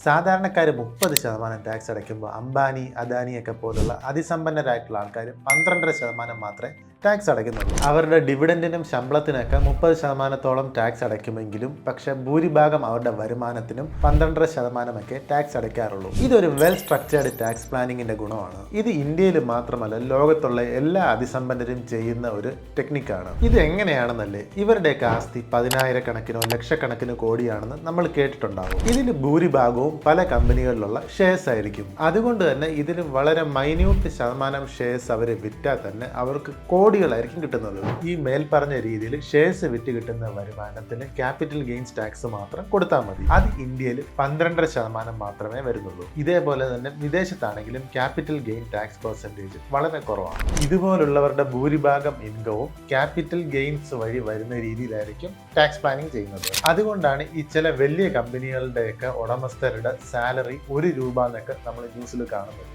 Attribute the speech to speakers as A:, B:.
A: സാധാരണക്കാർ 30% ടാക്സ് അടയ്ക്കുമ്പോൾ അംബാനി അദാനിയൊക്കെ പോലുള്ള അതിസമ്പന്നരായിട്ടുള്ള ആൾക്കാർ 12% മാത്രമേ ടാക്സ് അടയ്ക്കുന്നുള്ളൂ. അവരുടെ ഡിവിഡൻഡിനും ശമ്പളത്തിനൊക്കെ 30%-ഓളം ടാക്സ് അടയ്ക്കുമെങ്കിലും പക്ഷെ ഭൂരിഭാഗം അവരുടെ വരുമാനത്തിനും 12% ടാക്സ് അടയ്ക്കാറുള്ളൂ. ഇതൊരു വെൽ സ്ട്രക്ചേർഡ് ടാക്സ് പ്ലാനിങ്ങിന്റെ ഗുണമാണ്. ഇത് ഇന്ത്യയിൽ മാത്രമല്ല ലോകത്തുള്ള എല്ലാ അതിസമ്പന്നരും ചെയ്യുന്ന ഒരു ടെക്നിക്കാണ്. ഇത് എങ്ങനെയാണെന്നല്ലേ, ഇവരുടെയൊക്കെ ആസ്തി 10,000-കണക്കിനോ ലക്ഷക്കണക്കിനോ കോടിയാണെന്ന് നമ്മൾ കേട്ടിട്ടുണ്ടാകും. ഇതിൽ ഭൂരിഭാഗവും പല കമ്പനികളിലുള്ള ഷെയർസ് ആയിരിക്കും. അതുകൊണ്ട് തന്നെ ഇതിൽ വളരെ മൈന്യൂട്ട് ശതമാനം ഷെയർസ് അവർ വിറ്റാൽ തന്നെ അവർക്ക് കോടികളായിരിക്കും കിട്ടുന്നത്. ഈ മേൽപ്പറഞ്ഞ രീതിയിൽ ഷെയർസ് വിറ്റ് കിട്ടുന്ന വരുമാനത്തിന് ക്യാപിറ്റൽ ഗെയിൻസ് ടാക്സ് മാത്രം കൊടുത്താൽ മതി. അത് ഇന്ത്യയിൽ 12% മാത്രമേ വരുന്നുള്ളൂ. ഇതേപോലെ തന്നെ വിദേശത്താണെങ്കിലും ക്യാപിറ്റൽ ഗെയിൻ ടാക്സ് പെർസെൻറ്റേജ് വളരെ കുറവാണ്. ഇതുപോലുള്ളവരുടെ ഭൂരിഭാഗം ഇൻകവും ക്യാപിറ്റൽ ഗെയിൻസ് വഴി വരുന്ന രീതിയിലായിരിക്കും ടാക്സ് പ്ലാനിങ് ചെയ്യുന്നത്. അതുകൊണ്ടാണ് ഈ ചില വലിയ കമ്പനികളുടെയൊക്കെ ഉടമസ്ഥരുടെ സാലറി 1 രൂപ എന്നൊക്കെ നമ്മൾ ന്യൂസിൽ കാണുന്നത്.